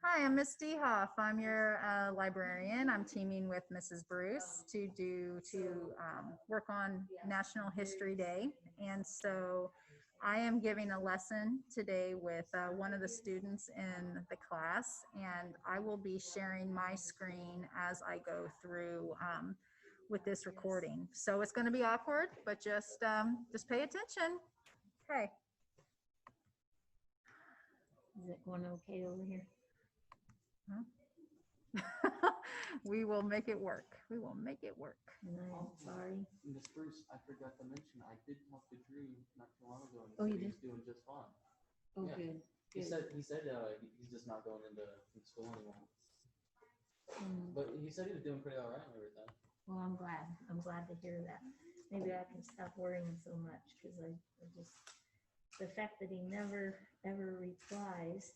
Hi, I'm Miss Dehoff. I'm your librarian. I'm teaming with Mrs. Bruce to work on National History Day, and so I am giving a lesson today with one of the students in the class, and I will be sharing my screen as I go through with this recording. So it's going to be awkward, but just pay attention. Okay. Is it going okay over here? Huh? We will make it work. We will make it work. No, sorry. Miss Bruce, I forgot to mention, I did talk to Drew not too long ago, and Oh, he you said he's doing just fine. Oh, Yeah. good. He Good. said he's just not going into school anymore. But he said he was doing pretty all right and everything. Well, I'm glad. I'm glad to hear that. Maybe I can stop worrying so much because I just, the fact that he never ever replies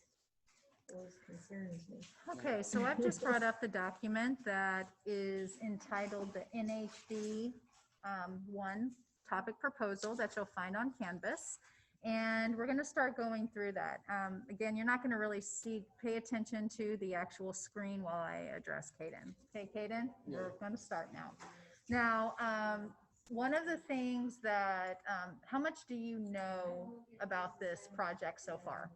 always concerns me. Okay, so I've just brought up the document that is entitled the NHD 1 topic proposal that you'll find on Canvas. And we're going to start going through that. Again, you're not going to really pay attention to the actual screen while I address Kaden. Okay, Kaden, we're going to start now. Now, one of the things that, how much do you know about this project so far?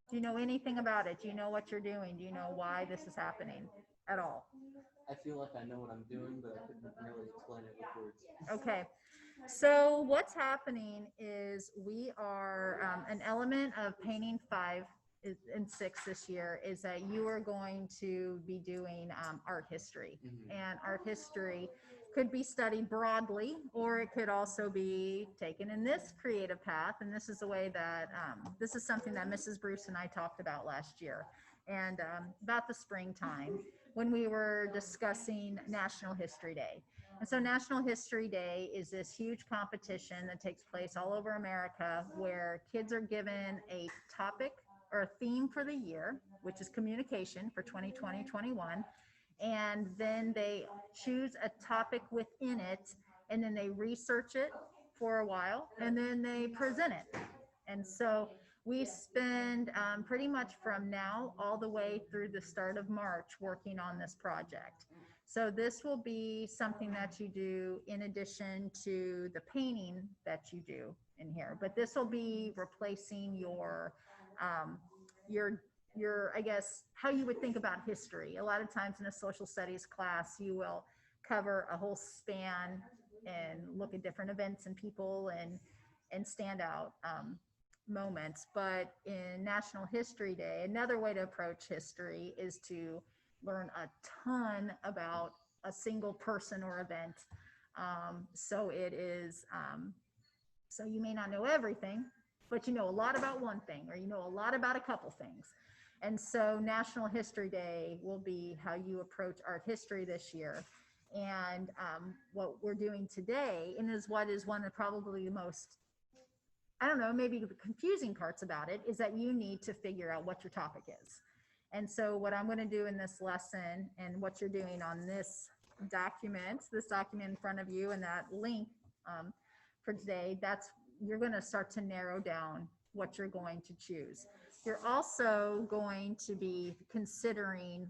Do you know anything about it? Do you know what you're doing? Do you know why this is happening at all? I feel like I know what I'm doing, but I couldn't really explain it with words. Okay, so what's happening is we are, an element of painting 5 and 6 this year is that you are going to be doing art history. And art history could be studied broadly, or it could also be taken in this creative path. And this is the way that, this is something that Mrs. Bruce and I talked about last year, and about the springtime when we were discussing National History Day. And so National History Day is this huge competition that takes place all over America where kids are given a topic or a theme for the year, which is communication for 2020-21. And then they choose a topic within it, and then they research it for a while, and then they present it. And so we spend pretty much from now all the way through the start of March working on this project. So this will be something that you do in addition to the painting that you do in here. But this will be replacing your I guess, how you would think about history. A lot of times in a social studies class, you will cover a whole span and look at different events and people and standout moments. But in National History Day, another way to approach history is to learn a ton about a single person or event. So it is, so you may not know everything, but you know a lot about one thing, or you know a lot about a couple things. And so National History Day will be how you approach art history this year. And what we're doing today, and is what is one of probably the most, I don't know, maybe the confusing parts about it, is that you need to figure out what your topic is. And so what I'm going to do in this lesson, and what you're doing on this document in front of you, and that link for today, you're going to start to narrow down what you're going to choose. You're also going to be considering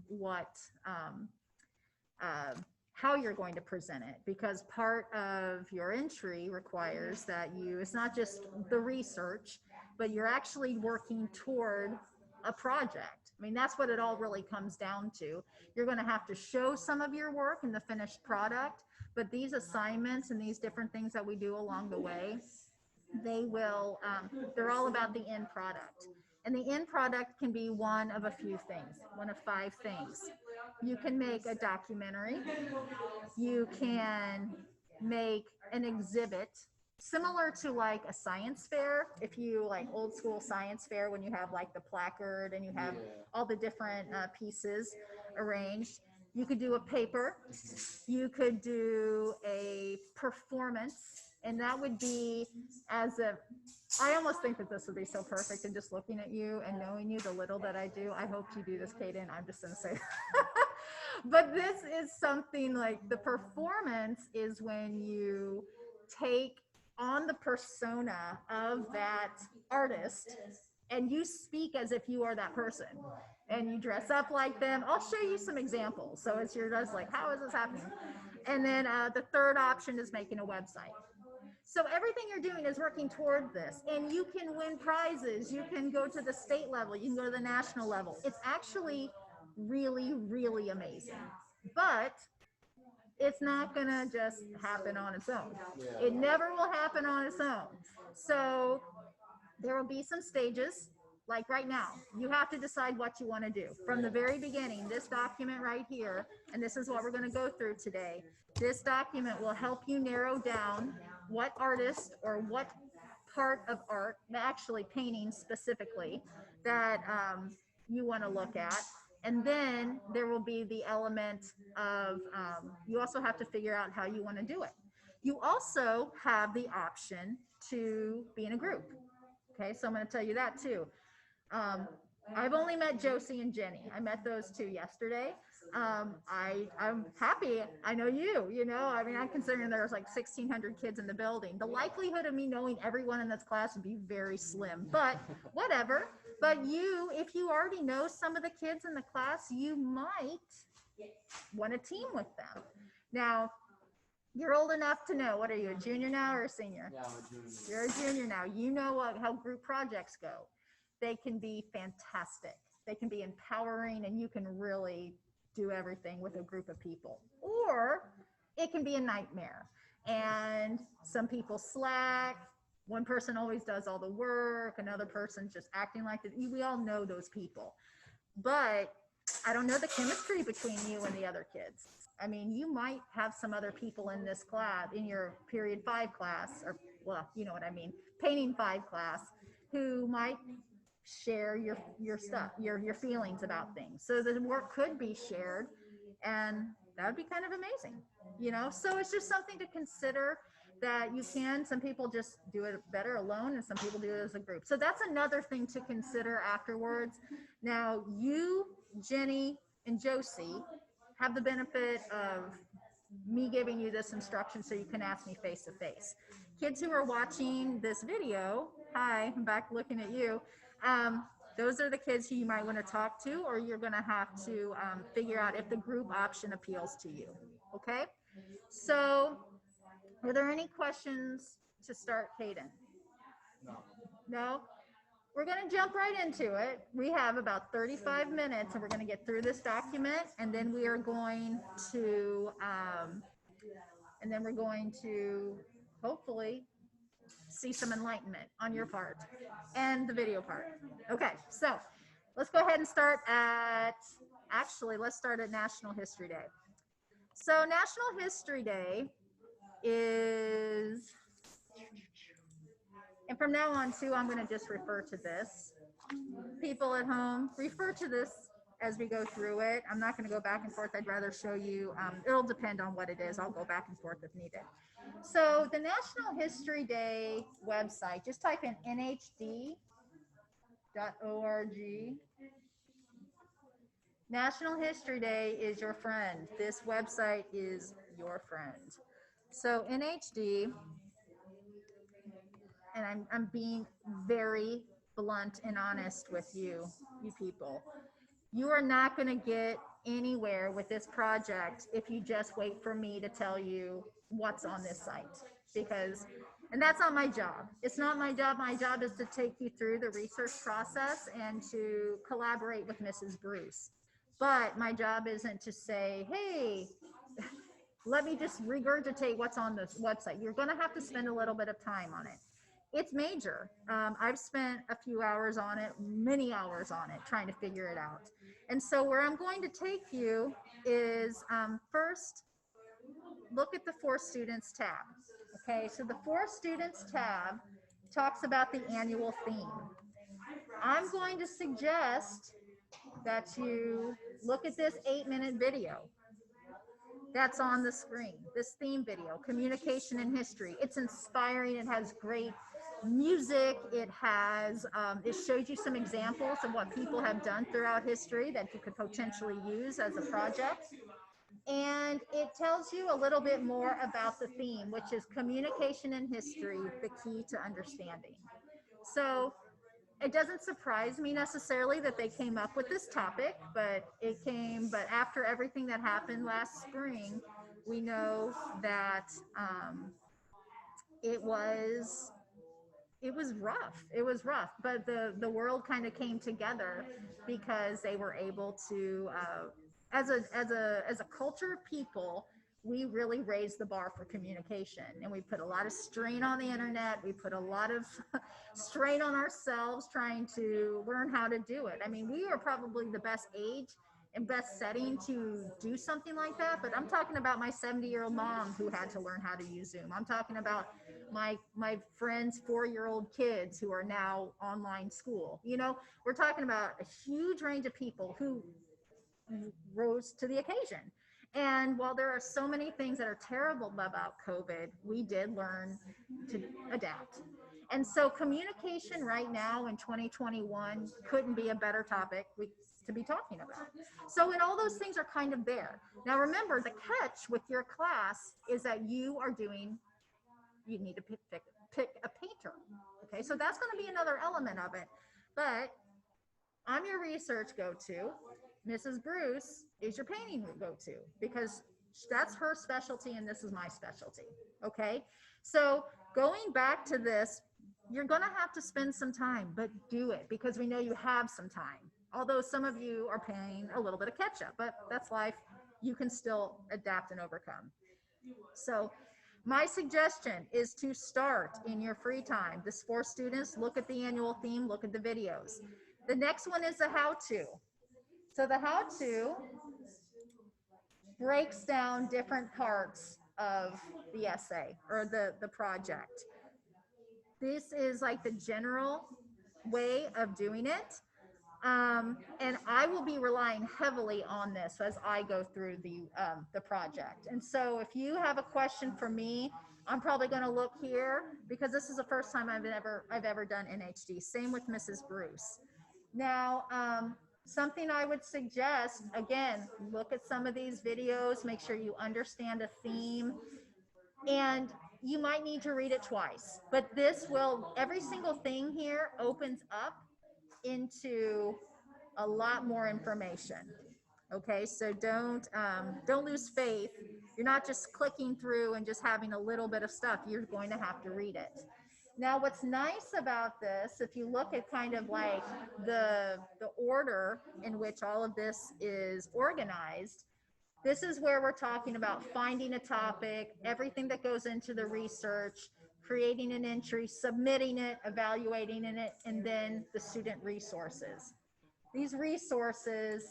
how you're going to present it, because part of your entry requires that it's not just the research, but you're actually working toward a project. I mean, that's what it all really comes down to. You're going to have to show some of your work in the finished product, but these assignments and these different things that we do along the way, they're all about the end product. And the end product can be one of a few things, one of 5 things. You can make a documentary. You can make an exhibit similar to like a science fair. If you like old school science fair, when you have like the placard and you have all the different pieces arranged. You could do a paper. You could do a performance. And that would be I almost think that this would be so perfect, and just looking at you and knowing you, the little that I do, I hope you do this, Kaden. I'm just going to say that. But this is something like, the performance is when you take on the persona of that artist and you speak as if you are that person, and you dress up like them. I'll show you some examples. So it's you're just like, how is this happening? And then the third option is making a website. So everything you're doing is working toward this, and you can win prizes. You can go to the state level. You can go to the national level. It's actually really, really amazing. But it's not going to just happen on its own. It never will happen on its own. So there will be some stages. Like right now, you have to decide what you want to do. From the very beginning, this document right here, and this is what we're going to go through today. This document will help you narrow down what artist or what part of art, actually painting specifically, that you want to look at. And then there will be the element of, you also have to figure out how you want to do it. You also have the option to be in a group. Okay, so I'm going to tell you that too. I've only met Josie and Jenny. I met those two yesterday. I'm happy. I know you know, I mean, I'm considering there's like 1,600 kids in the building. The likelihood of me knowing everyone in this class would be very slim, but whatever. But you, if you already know some of the kids in the class, you might want to team with them. Now, you're old enough to know, what are you, a junior now or a senior? Yeah, I'm a junior. You're a junior now. You know how group projects go. They can be fantastic. They can be empowering, and you can really do everything with a group of people. Or it can be a nightmare. And some people slack. One person always does all the work. Another person's just acting like it. We all know those people. But I don't know the chemistry between you and the other kids. I mean, you might have some other people in this class, in your period 5 class, or, well, you know what I mean, painting 5 class, who might share your stuff, your feelings about things. So the work could be shared, and that would be kind of amazing, you know? So it's just something to consider, that you can, some people just do it better alone, and some people do it as a group. So that's another thing to consider afterwards. Now, you, Jenny, and Josie have the benefit of me giving you this instruction so you can ask me face to face. Kids who are watching this video, hi, I'm back looking at you. Those are the kids who you might want to talk to, or you're going to have to figure out if the group option appeals to you. Okay? So, are there any questions to start, Caden? No. No? We're going to jump right into it. We have about 35 minutes, and we're going to get through this document, and then we are going to, hopefully see some enlightenment on your part and the video part. Okay, so let's go ahead and start at, let's start at National History Day. So National History Day is, and from now on too, I'm going to just refer to this. People at home, refer to this as we go through it. I'm not going to go back and forth. I'd rather show you, it'll depend on what it is. I'll go back and forth if needed. So the National History Day website, just type in nhd.org. National History Day is your friend. This website is your friend. So NHD, and I'm being very blunt and honest with you people. You are not going to get anywhere with this project if you just wait for me to tell you what's on this site, and that's not my job. It's not my job. My job is to take you through the research process and to collaborate with Mrs. Bruce. But my job isn't to say, hey, let me just regurgitate what's on this website. You're going to have to spend a little bit of time on it. It's major. I've spent a few hours on it, many hours on it, trying to figure it out. And so where I'm going to take you is first, look at the For Students tab. Okay, so the For Students tab talks about the annual theme. I'm going to suggest that you look at this 8-minute video that's on the screen, this theme video, Communication in History. It's inspiring. It has great music. It has, it shows you some examples of what people have done throughout history that you could potentially use as a project. And it tells you a little bit more about the theme, which is communication in history, the key to understanding. So it doesn't surprise me necessarily that they came up with this topic, but after everything that happened last spring, we know that it was it was rough. It was rough, but the world kind of came together because they were able to, as a culture of people, we really raised the bar for communication, and we put a lot of strain on the internet. We put a lot of strain on ourselves trying to learn how to do it. I mean, we are probably the best age and best setting to do something like that, but I'm talking about my 70-year-old mom who had to learn how to use Zoom. I'm talking about my friends' 4-year-old kids who are now online school. We're talking about a huge range of people who rose to the occasion. And while there are so many things that are terrible about COVID, we did learn to adapt. And so communication right now in 2021 couldn't be a better topic to be talking about. So, and all those things are kind of there. Now, remember, the catch with your class is that you need to pick a painter. Okay, so that's going to be another element of it. But I'm your research go-to. Mrs. Bruce is your painting go-to because that's her specialty and this is my specialty. Okay, so going back to this, you're going to have to spend some time, but do it because we know you have some time. Although some of you are playing a little bit of catch up, but that's life. You can still adapt and overcome. So my suggestion is to start in your free time. This for students, look at the annual theme, look at the videos. The next one is the how-to. So the how-to breaks down different parts of the essay or the project. This is like the general way of doing it. And I will be relying heavily on this as I go through the project. And so if you have a question for me, I'm probably going to look here because this is the first time I've ever done NHD. Same with Mrs. Bruce. Now, something I would suggest, again, look at some of these videos, make sure you understand a theme, and you might need to read it twice. But every single thing here opens up into a lot more information. Okay, so don't lose faith. You're not just clicking through and just having a little bit of stuff. You're going to have to read it. Now, what's nice about this, if you look at kind of like the order in which all of this is organized, this is where we're talking about finding a topic, everything that goes into the research, creating an entry, submitting it, evaluating it, and then the student resources. These resources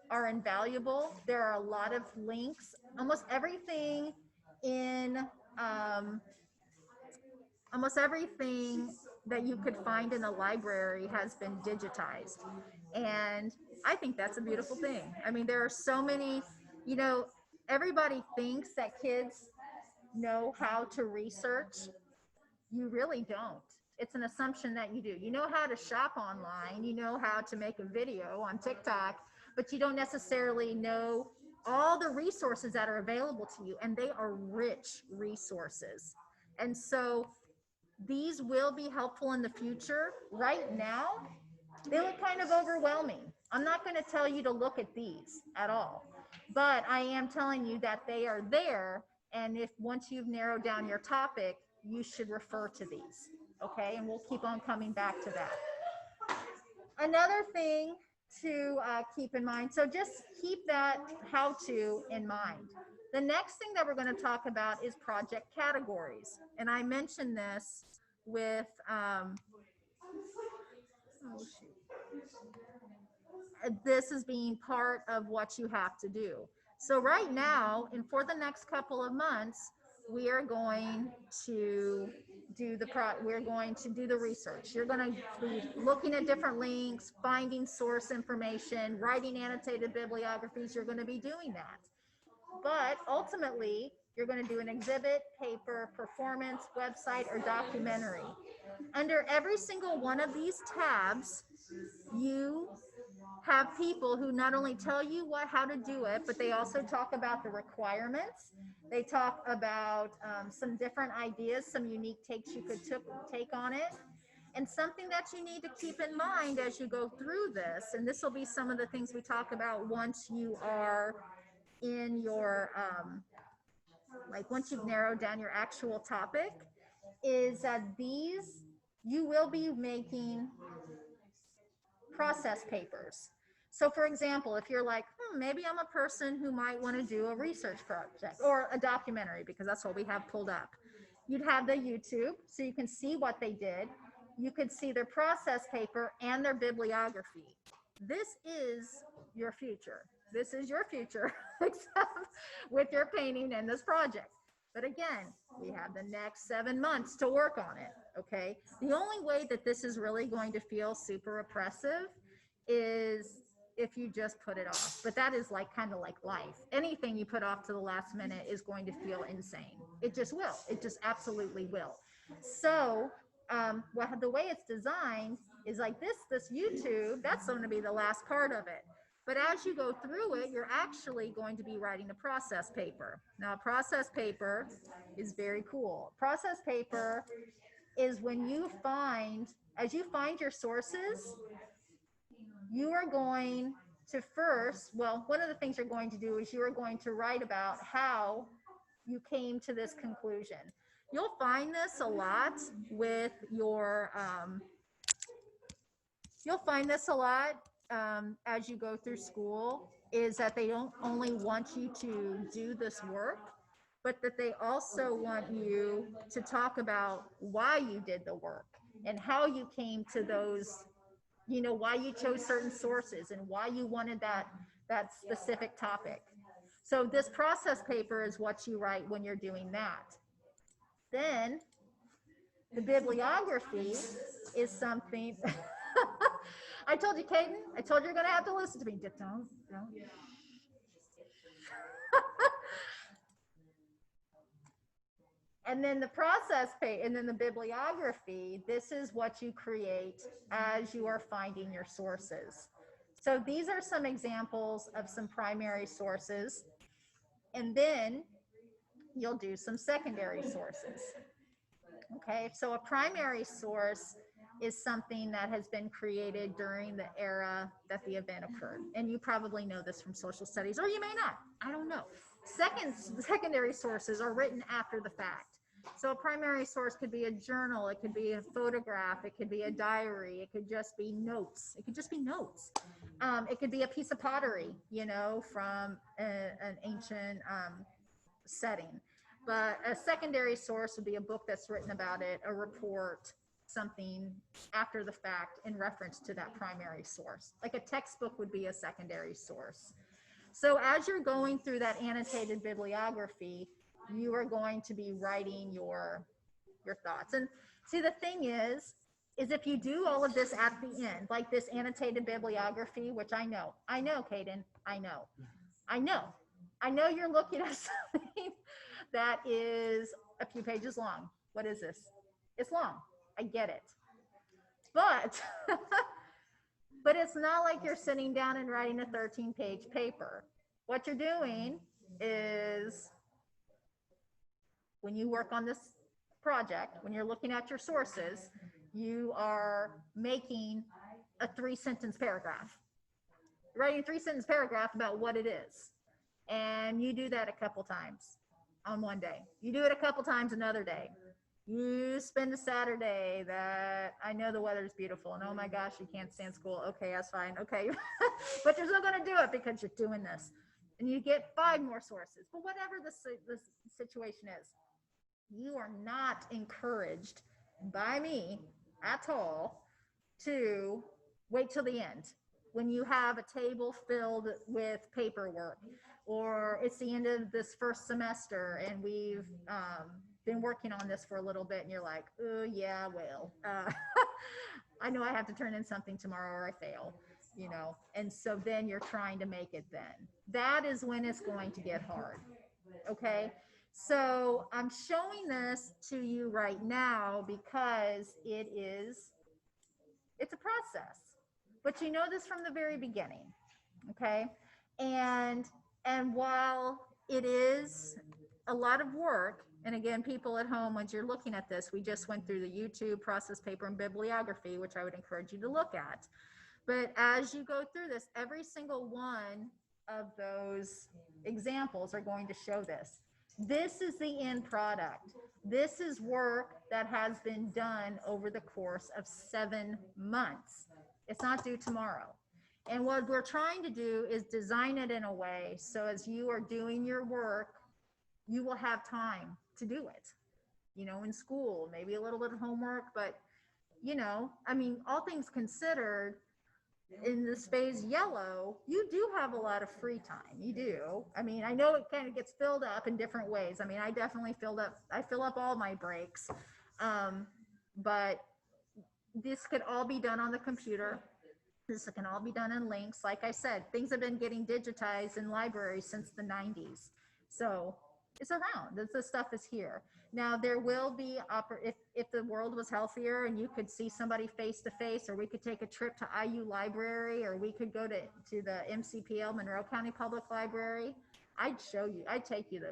are invaluable. There are a lot of links. Almost everything that you could find in a library has been digitized. And I think that's a beautiful thing. I mean, there are so many, everybody thinks that kids know how to research. You really don't. It's an assumption that you do. You know how to shop online, you know how to make a video on TikTok, but you don't necessarily know all the resources that are available to you, and they are rich resources. And so these will be helpful in the future. Right now, they look kind of overwhelming. I'm not going to tell you to look at these at all, but I am telling you that they are there. And if once you've narrowed down your topic, you should refer to these. Okay, and we'll keep on coming back to that. Another thing to keep in mind, so just keep that how-to in mind. The next thing that we're going to talk about is project categories. And I mentioned this with, this is being part of what you have to do. So right now, and for the next couple of months, we are going to do the research. You're going to be looking at different links, finding source information, writing annotated bibliographies. You're going to be doing that. But ultimately, you're going to do an exhibit, paper, performance, website, or documentary. Under every single one of these tabs, you have people who not only tell you how to do it, but they also talk about the requirements. They talk about some different ideas, some unique takes you could take on it. And something that you need to keep in mind as you go through this, and this will be some of the things we talk about once you are in your, like once you've narrowed down your actual topic, is that these, you will be making process papers. So for example, if you're like, maybe I'm a person who might want to do a research project or a documentary, because that's what we have pulled up. You'd have the YouTube, so you can see what they did. You could see their process paper and their bibliography. This is your future. This is your future, except with your painting and this project. But again, we have the next 7 months to work on it, okay? The only way that this is really going to feel super oppressive is if you just put it off. But that is like kind of like life. Anything you put off to the last minute is going to feel insane. It just will. It just absolutely will. So the way it's designed is like this YouTube, that's going to be the last part of it. But as you go through it, you're actually going to be writing a process paper. Now, a process paper is very cool. Process paper is when you find, as you find your sources, you are going to first, well, one of the things you're going to do is you are going to write about how you came to this conclusion. You'll find this a lot with your, as you go through school, is that they don't only want you to do this work, but that they also want you to talk about why you did the work and how you came to those, why you chose certain sources and why you wanted that specific topic. So this process paper is what you write when you're doing that. Then the bibliography is something. I told you, Caden, I told you you're going to have to listen to me. Don't. And then the process page, and then the bibliography, this is what you create as you are finding your sources. So these are some examples of some primary sources. And then you'll do some secondary sources. Okay, so a primary source is something that has been created during the era that the event occurred. And you probably know this from social studies, or you may not, I don't know. Secondary sources are written after the fact. So a primary source could be a journal, it could be a photograph, it could be a diary, it could just be notes. It could just be notes. It could be a piece of pottery, from an ancient setting. But a secondary source would be a book that's written about it, a report, something after the fact in reference to that primary source. Like a textbook would be a secondary source. So as you're going through that annotated bibliography, you are going to be writing your thoughts. And see, the thing is if you do all of this at the end, like this annotated bibliography, which I know, Caden, I know you're looking at something that is a few pages long. What is this? It's long. I get it. But but it's not like you're sitting down and writing a 13-page paper. What you're doing is, when you work on this project, when you're looking at your sources, you are making a 3-sentence paragraph. You're writing a 3-sentence paragraph about what it is. And you do that a couple times on one day. You do it a couple times another day. You spend a Saturday that, I know the weather's beautiful and oh my gosh, you can't stand school. Okay, that's fine. Okay. But you're still going to do it because you're doing this. And you get 5 more sources. But whatever the situation is, you are not encouraged by me at all to wait till the end when you have a table filled with paperwork, or it's the end of this first semester and we've been working on this for a little bit and you're like, oh yeah, well, I know I have to turn in something tomorrow or I fail, and so then you're trying to make it then. That is when it's going to get hard. Okay, so I'm showing this to you right now because it's a process, but you know this from the very beginning. Okay, and while it is a lot of work, And again, people at home, once you're looking at this, we just went through the YouTube process paper and bibliography, which I would encourage you to look at. But as you go through this, every single one of those examples are going to show this. This is the end product. This is work that has been done over the course of 7 months. It's not due tomorrow. And what we're trying to do is design it in a way so as you are doing your work, you will have time to do it. You know, in school, maybe a little bit of homework, but you know, I mean, all things considered, in this phase yellow, you do have a lot of free time. You do. I mean, I know it kind of gets filled up in different ways. I mean, I definitely fill up all my breaks. But this could all be done on the computer. This can all be done in links. Like I said, things have been getting digitized in libraries since the 90s. So it's around. This stuff is here. Now there will be, if the world was healthier and you could see somebody face to face, or we could take a trip to IU Library, or we could go to the MCPL, Monroe County Public Library, I'd show you, I'd take you to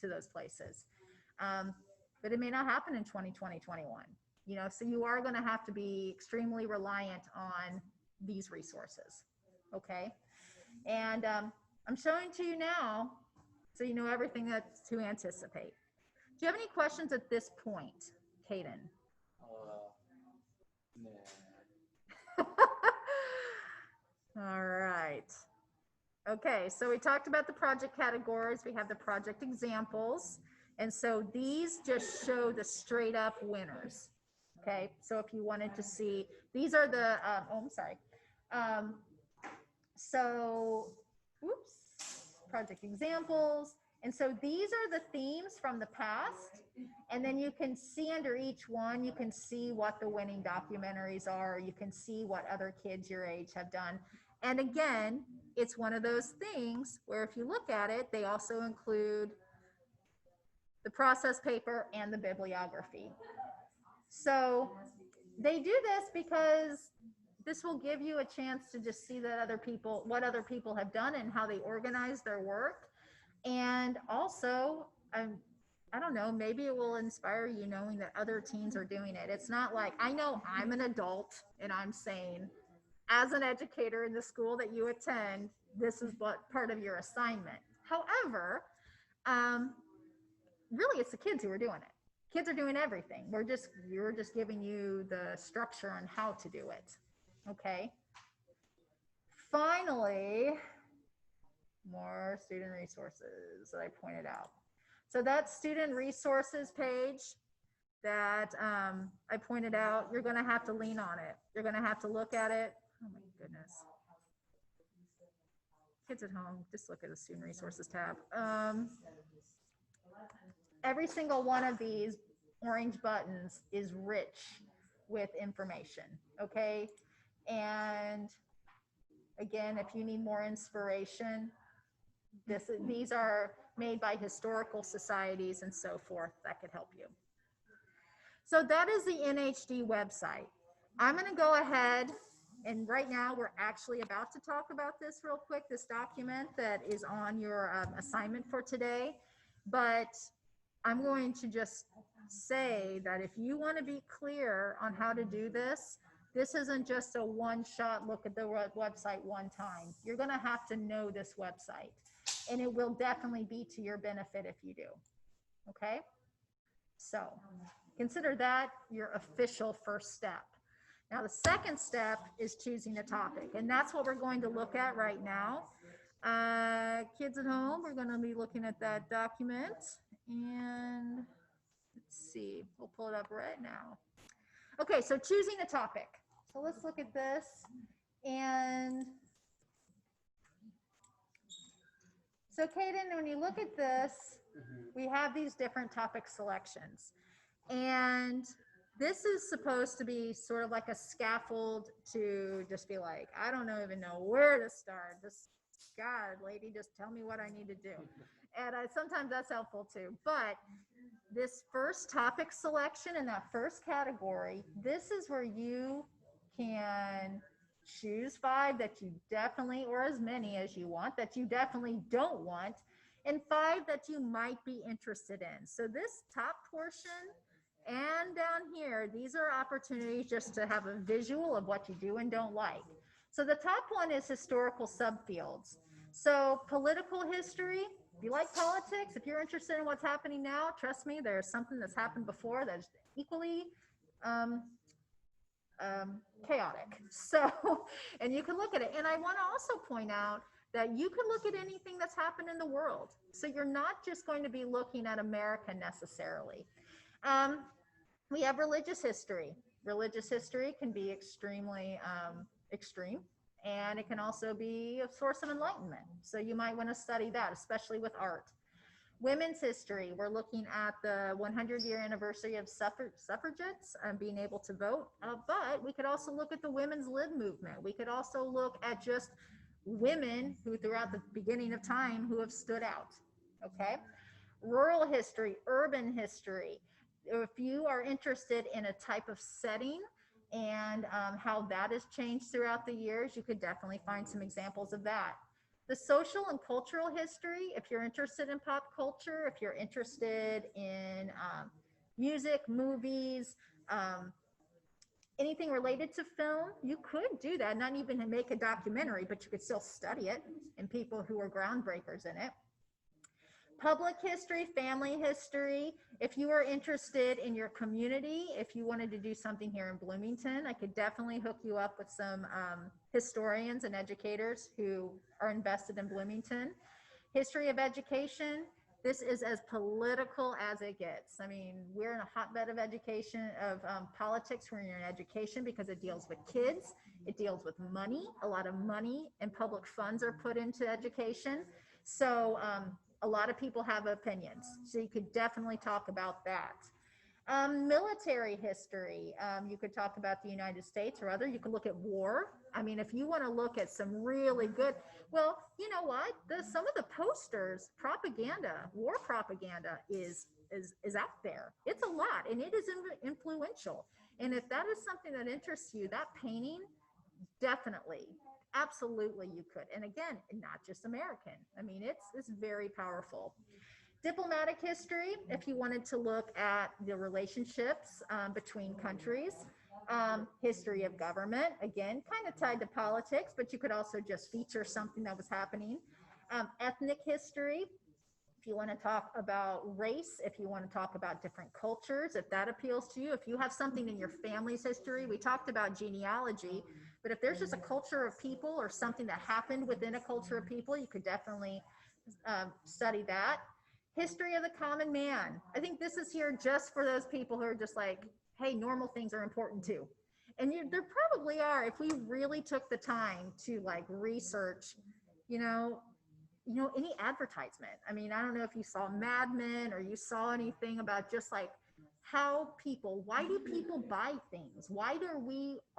those places. But it may not happen in 2020, 21. You know, so you are going to have to be extremely reliant on these resources. Okay. And I'm showing to you now, so you know everything that's to anticipate. Do you have any questions at this point, Caden? Nah. All right. Okay, so we talked about the project categories. We have the project examples. And so these just show the straight up winners. Okay, so if you wanted to see, these are the, oh, I'm sorry. So, oops, project examples. And so these are the themes from the past. And then you can see under each one, you can see what the winning documentaries are. You can see what other kids your age have done. And again, it's one of those things where if you look at it, they also include the process paper and the bibliography. So they do this because this will give you a chance to just see that what other people have done and how they organize their work. And also, I don't know, maybe it will inspire you knowing that other teens are doing it. It's not like, I know I'm an adult and I'm saying, as an educator in the school that you attend, this is what part of your assignment. However, really it's the kids who are doing it. Kids are doing everything. We're just giving you the structure on how to do it. Okay. Finally, more student resources that I pointed out. So that student resources page that I pointed out, you're going to have to lean on it. You're going to have to look at it. Oh my goodness. Kids at home, just look at the student resources tab. Every single one of these orange buttons is rich with information, okay? And again, if you need more inspiration, these are made by historical societies and so forth that could help you. So that is the NHD website. I'm going to go ahead, and right now we're actually about to talk about this real quick, this document that is on your assignment for today. But I'm going to just say that if you want to be clear on how to do this, this isn't just a one-shot look at the website one time. You're going to have to know this website, and it will definitely be to your benefit if you do. Okay? So consider that your official first step. Now, the second step is choosing the topic, and that's what we're going to look at right now. Kids at home, we're going to be looking at that document, and let's see, we'll pull it up right now. Okay, so choosing a topic. So let's look at this. And so Caden, when you look at this, we have these different topic selections. And this is supposed to be sort of like a scaffold to just be like, I don't even know where to start. Just, God, lady, just tell me what I need to do. And sometimes that's helpful too. But this first topic selection in that first category, this is where you can choose 5 that you definitely, or as many as you want, that you definitely don't want. and 5 that you might be interested in. So this top portion and down here, these are opportunities just to have a visual of what you do and don't like. So the top one is historical subfields. So political history, if you like politics, if you're interested in what's happening now, trust me, there's something that's happened before that's equally um, chaotic. So, and you can look at it. And I want to also point out that you can look at anything that's happened in the world. So you're not just going to be looking at America necessarily. Um, we have religious history. Religious history can be extremely extreme, and it can also be a source of enlightenment. So you might want to study that, especially with art. Women's history, we're looking at the 100-year anniversary of suffragettes being able to vote, but we could also look at the women's lib movement. We could also look at just women who throughout the beginning of time who have stood out, okay? Rural history, urban history. If you are interested in a type of setting and how that has changed throughout the years, you could definitely find some examples of that. The social and cultural history, if you're interested in pop culture, if you're interested in music, movies, anything related to film, you could do that, not even make a documentary, but you could still study it and people who are groundbreakers in it. Public history, family history. If you are interested in your community, if you wanted to do something here in Bloomington, I could definitely hook you up with some historians and educators who are invested in Bloomington. History of education. This is as political as it gets. I mean, we're in a hotbed of education, of politics when you're in education, because it deals with kids, it deals with money. A lot of money and public funds are put into education. So a lot of people have opinions. So you could definitely talk about that. Military history, you could talk about the United States or other. You could look at war. I mean, if you want to look at some really good, well, you know what? Some of the posters, propaganda, war propaganda is out there. It's a lot, and it is influential. And if that is something that interests you, that painting, definitely, absolutely, you could. And again, not just American. I mean, it's very powerful. Diplomatic history, if you wanted to look at the relationships between countries. History of government, again, kind of tied to politics, but you could also just feature something that was happening. Ethnic history, if you want to talk about race, if you want to talk about different cultures, if that appeals to you, if you have something in your family's history, we talked about genealogy, but if there's just a culture of people or something that happened within a culture of people, you could definitely study that. History of the common man. I think this is here just for those people who are just like, hey, normal things are important too. And there probably are, if we really took the time to like research, you know, any advertisement. I mean, I don't know if you saw Mad Men or you saw anything about just like how people, why do people buy things? Why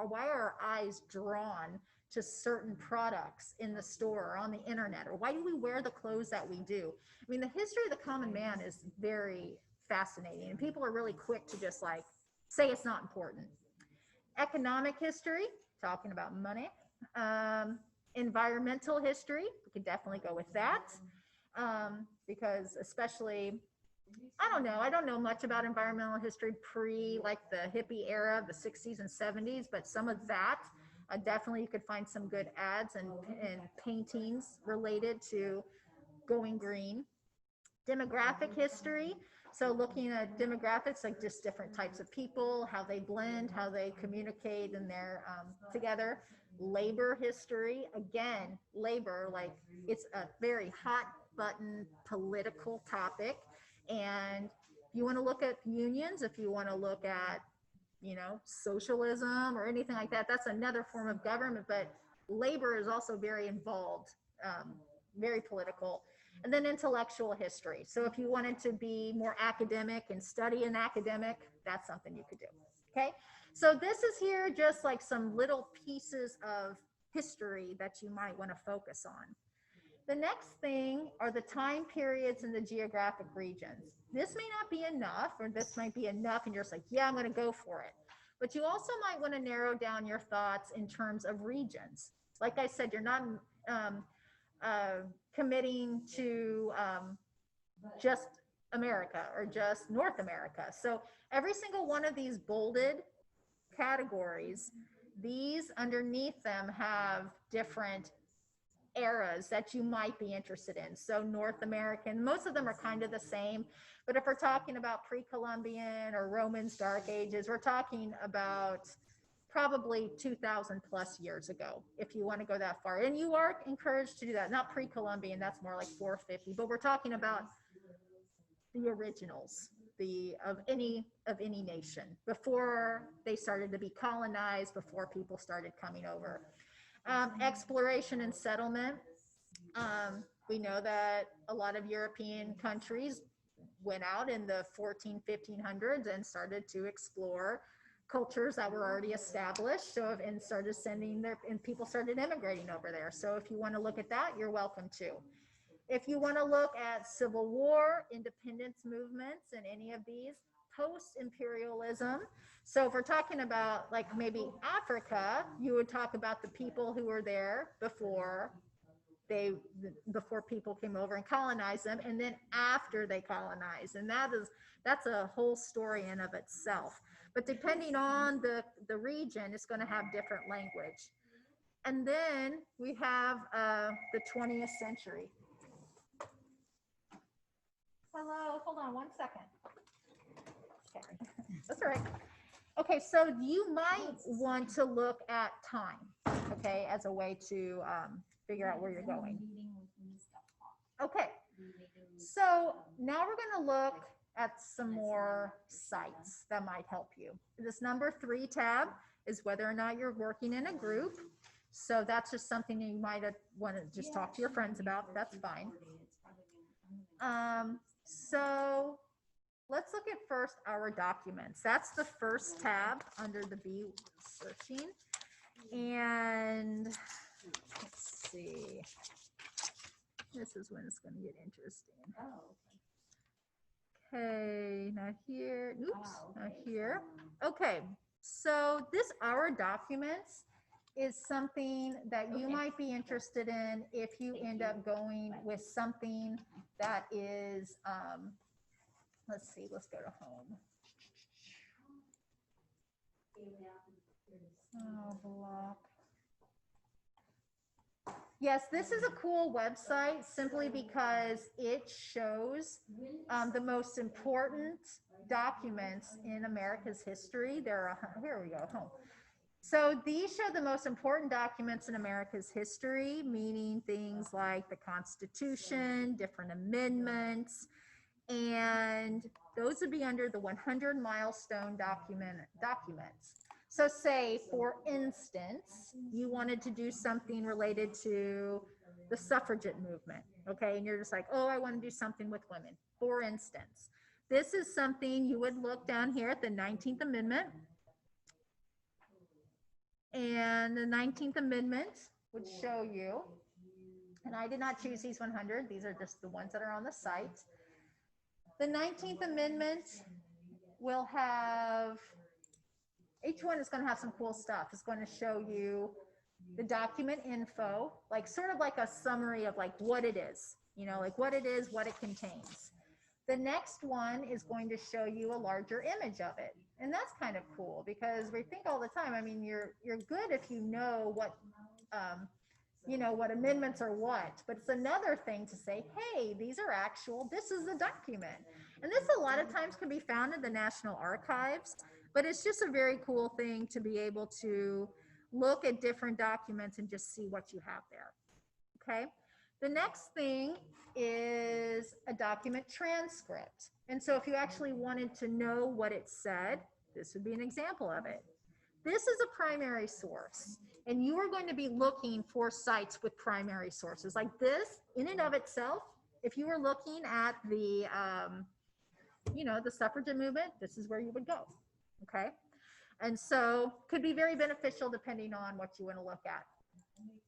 are our eyes drawn to certain products in the store or on the internet? Or why do we wear the clothes that we do? I mean, the history of the common man is very fascinating, and people are really quick to just like say it's not important. Economic history, talking about money. Environmental history, we could definitely go with that, because especially, I don't know much about environmental history pre like the hippie era, the 60s and 70s, but some of that, definitely you could find some good ads and paintings related to going green. Demographic history, so looking at demographics, like just different types of people, how they blend, how they communicate, and they're together. Labor history, again, labor, like it's a very hot button political topic. And if you want to look at unions, if you want to look at, socialism or anything like that, that's another form of government, but labor is also very involved, very political. And then intellectual history. So if you wanted to be more academic and study an academic, that's something you could do. Okay. So this is here just like some little pieces of history that you might want to focus on. The next thing are the time periods and the geographic regions. This may not be enough, or this might be enough and you're just like, yeah, I'm going to go for it. But you also might want to narrow down your thoughts in terms of regions. Like I said, you're not committing to just America or just North America. So every single one of these bolded categories, these underneath them have different eras that you might be interested in. So North American, most of them are kind of the same, but if we're talking about pre-Columbian or Romans Dark Ages, we're talking about probably 2000 plus years ago, if you want to go that far. And you are encouraged to do that. Not pre-Columbian, that's more like 450, but we're talking about the originals, of any nation before they started to be colonized, before people started coming over. Exploration and settlement. We know that a lot of European countries went out in the 1500s and started to explore cultures that were already established. So, and started and people started immigrating over there. So if you want to look at that, you're welcome to. If you want to look at Civil War, independence movements, and any of these, post-imperialism. So if we're talking about like maybe Africa, you would talk about the people who were there before people came over and colonized them, and then after they colonized. And that's a whole story in of itself. But depending on the region, it's going to have different language. And then we have the 20th century. Hello, hold on 1 second. Okay, that's all right. Okay, so you might want to look at time, okay, as a way to figure out where you're going. Okay, so now we're going to look at some more sites that might help you. This number 3 tab is whether or not you're working in a group. So that's just something you might want to just talk to your friends about. That's fine. So let's look at first our documents. That's the first tab under the B searching. And let's see. This is when it's going to get interesting. Okay, not here. Oops, not here. Okay, so this our documents is something that you might be interested in if you end up going with something that is, let's see, let's go to home. Oh, block. Yes, this is a cool website simply because it shows the most important documents in America's history. Here we go, home. So these show the most important documents in America's history, meaning things like the Constitution, different amendments, and those would be under the 100 milestone documents. So say, for instance, you wanted to do something related to the suffragette movement, okay? And you're just like, oh, I want to do something with women. For instance, this is something you would look down here at the 19th Amendment. And the 19th Amendment would show you, and I did not choose these 100. These are just the ones that are on the site. The 19th Amendment will have, each one is going to have some cool stuff. It's going to show you the document info, like sort of like a summary of like what it is, you know, like what it is, what it contains. The next one is going to show you a larger image of it. And that's kind of cool because we think all the time, I mean, you're good if you know what, what amendments are what, but it's another thing to say, hey, these are actual, this is the document. And this a lot of times can be found in the National Archives, but it's just a very cool thing to be able to look at different documents and just see what you have there, okay? The next thing is a document transcript. And so if you actually wanted to know what it said, this would be an example of it. This is a primary source, and you are going to be looking for sites with primary sources. Like this, in and of itself, if you were looking at the, the suffragette movement, this is where you would go, okay? And so could be very beneficial depending on what you want to look at.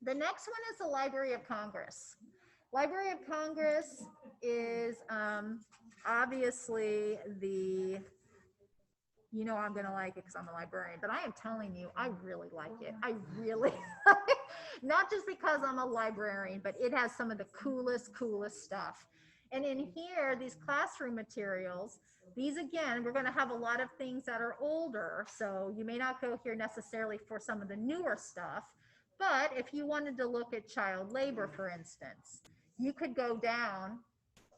The next one is the Library of Congress. Library of Congress is obviously the, I'm going to like it because I'm a librarian, but I am telling you, I really like it. I really, Not just because I'm a librarian, but it has some of the coolest stuff. And in here, these classroom materials, these again, we're going to have a lot of things that are older. So you may not go here necessarily for some of the newer stuff. But if you wanted to look at child labor, for instance, you could go down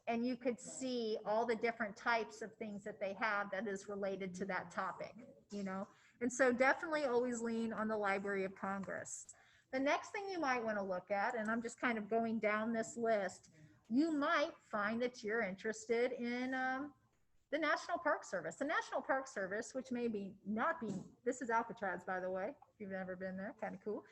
and you could see all the different types of things that they have that is related to that topic, you know? And so definitely always lean on the Library of Congress. The next thing you might want to look at, and I'm just kind of going down this list, you might find that you're interested in the National Park Service. The National Park Service, which may be not be, this is Alcatraz, by the way, if you've never been there, kind of cool.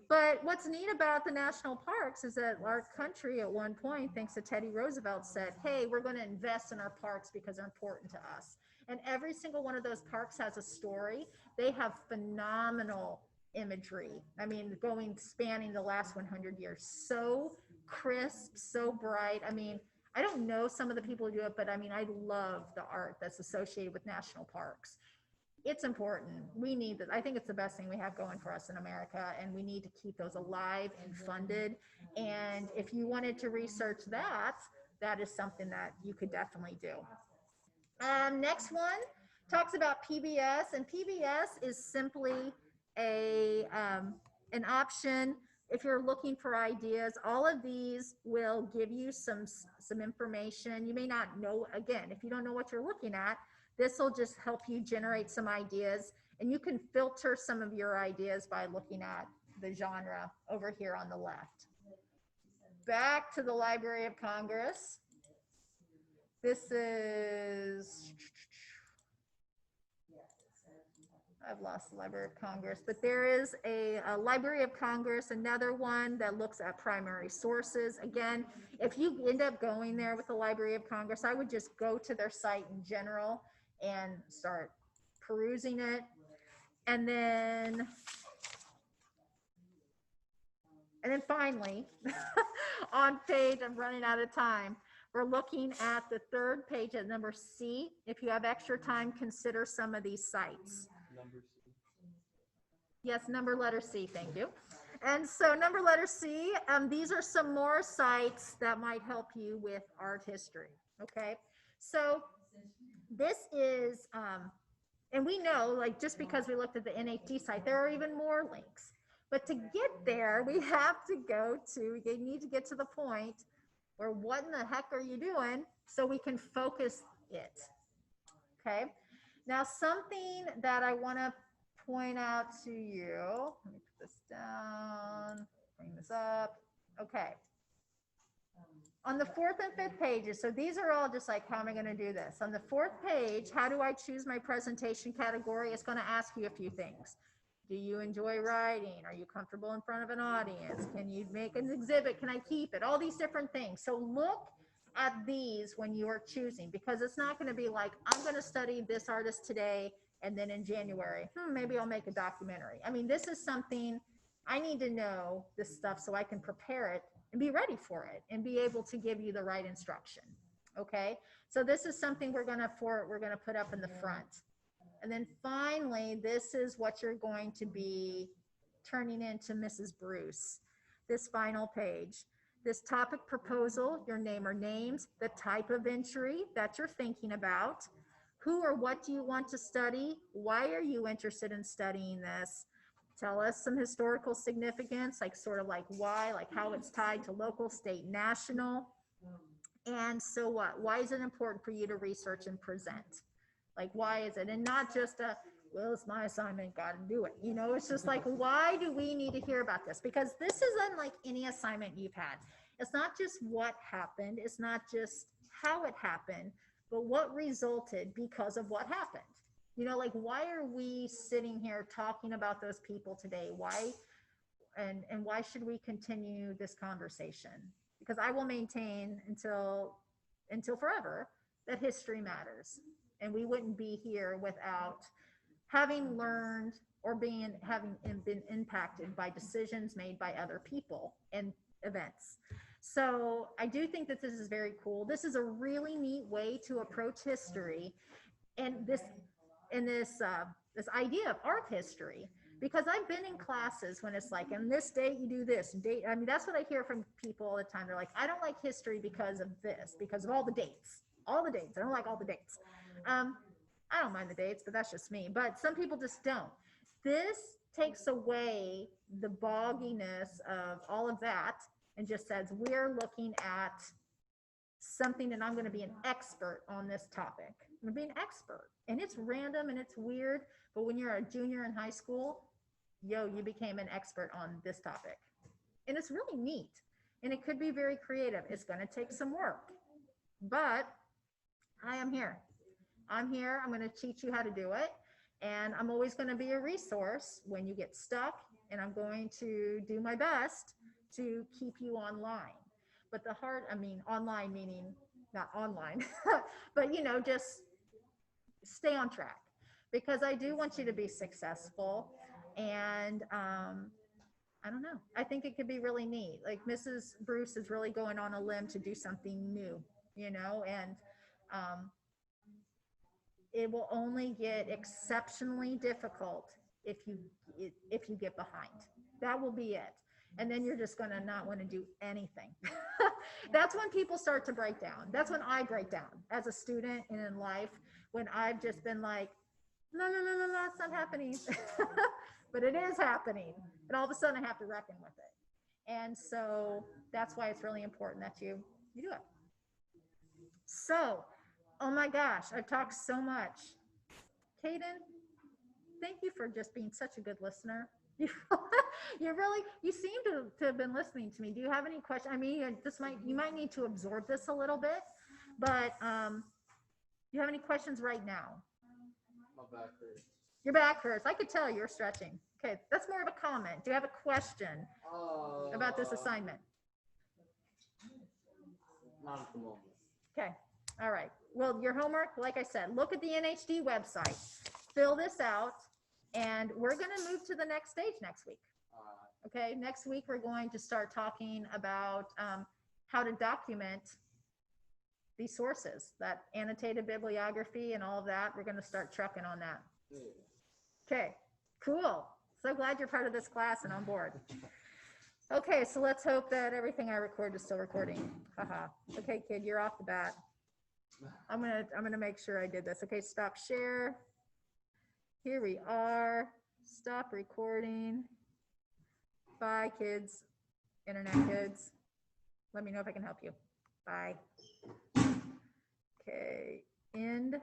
But what's neat about the national parks is that our country at one point, thanks to Teddy Roosevelt, said, hey, we're going to invest in our parks because they're important to us. And every single one of those parks has a story. They have phenomenal imagery. I mean, spanning the last 100 years. So crisp, so bright. I mean, I don't know some of the people who do it, but I mean, I love the art that's associated with national parks. It's important. We need that. I think it's the best thing we have going for us in America, and we need to keep those alive and funded. And if you wanted to research that, that is something that you could definitely do. Next one talks about PBS, and PBS is simply an option if you're looking for ideas. All of these will give you some information. You may not know, again, if you don't know what you're looking at, this will just help you generate some ideas, and you can filter some of your ideas by looking at the genre over here on the left. Back to the Library of Congress. This is, I've lost the Library of Congress, but there is a Library of Congress, another one that looks at primary sources. Again, if you end up going there with the Library of Congress, I would just go to their site in general and start perusing it. And then finally, on page, I'm running out of time, we're looking at the third page at number C. If you have extra time, consider some of these sites. Number C. Yes, number letter C, thank you. And so number letter C, these are some more sites that might help you with art history, okay? So this is, and we know, like, just because we looked at the NHD site, there are even more links. But to get there, we have to go to, we need to get to the point where what in the heck are you doing so we can focus it, okay? Now, something that I want to point out to you, let me put this down, bring this up, okay. On the fourth and fifth pages, so these are all just like, how am I going to do this? On the fourth page, how do I choose my presentation category? It's going to ask you a few things. Do you enjoy writing? Are you comfortable in front of an audience? Can you make an exhibit? Can I keep it? All these different things. So look at these when you are choosing, because it's not going to be like, I'm going to study this artist today, and then in January, maybe I'll make a documentary. I mean, this is something I need to know this stuff so I can prepare it and be ready for it and be able to give you the right instruction. Okay, so this is something we're going to put up in the front. And then finally, this is what you're going to be turning into Mrs. Bruce, this final page. This topic proposal, your name or names, the type of entry that you're thinking about, who or what do you want to study, why are you interested in studying this, tell us some historical significance, like sort of like why, like how it's tied to local, state, national, and so what, why is it important for you to research and present? Like, why is it? And not just a, well, it's my assignment, got to do it. You know, it's just like, why do we need to hear about this? Because this is unlike any assignment you've had. It's not just what happened. It's not just how it happened, but what resulted because of what happened. You know, like, why are we sitting here talking about those people today? Why, and why should we continue this conversation? Because I will maintain until forever that history matters. And we wouldn't be here without having learned or having been impacted by decisions made by other people and events. So I do think that this is very cool. This is a really neat way to approach history, and this idea of art history, Because I've been in classes when it's like, on this date you do this, date. I mean, that's what I hear from people all the time. They're like, I don't like history because of this, because of all the dates. All the dates. I don't like all the dates. I don't mind the dates, but that's just me. But some people just don't. This takes away the bogginess of all of that and just says, we're looking at something and I'm going to be an expert on this topic. I'm going to be an expert. And it's random and it's weird, but when you're a junior in high school, you became an expert on this topic. And it's really neat. And it could be very creative. It's going to take some work, but I am here. I'm here. I'm going to teach you how to do it. And I'm always going to be a resource when you get stuck. And I'm going to do my best to keep you online. But online meaning not online, but just stay on track, because I do want you to be successful. And I don't know. I think it could be really neat. Like Mrs. Bruce is really going on a limb to do something new, and it will only get exceptionally difficult if you get behind. That will be it. And then you're just going to not want to do anything. That's when people start to break down. That's when I break down as a student and in life, when I've just been like, no, it's not happening. But it is happening. And all of a sudden I have to reckon with it. And so that's why it's really important that you do it. So, oh my gosh, I've talked so much. Kaden, thank you for just being such a good listener. You seem to have been listening to me. Do you have any questions? I mean, you might need to absorb this a little bit, but do you have any questions right now? My back hurts. Your back hurts. I could tell you're stretching. Okay, that's more of a comment. Do you have a question about this assignment? Not at the moment. Okay, all right. Well, your homework, like I said, look at the NHD website, fill this out, and we're going to move to the next stage next week. Okay, next week we're going to start talking about how to document these sources, that annotated bibliography and all of that. We're going to start trucking on that. Okay, cool. So glad you're part of this class and on board. Okay, so let's hope that everything I record is still recording. Haha. Okay, kid, you're off the bat. I'm gonna make sure I did this. Okay, stop share. Here we are. Stop recording. Bye, kids. Internet kids. Let me know if I can help you. Bye. Okay, end.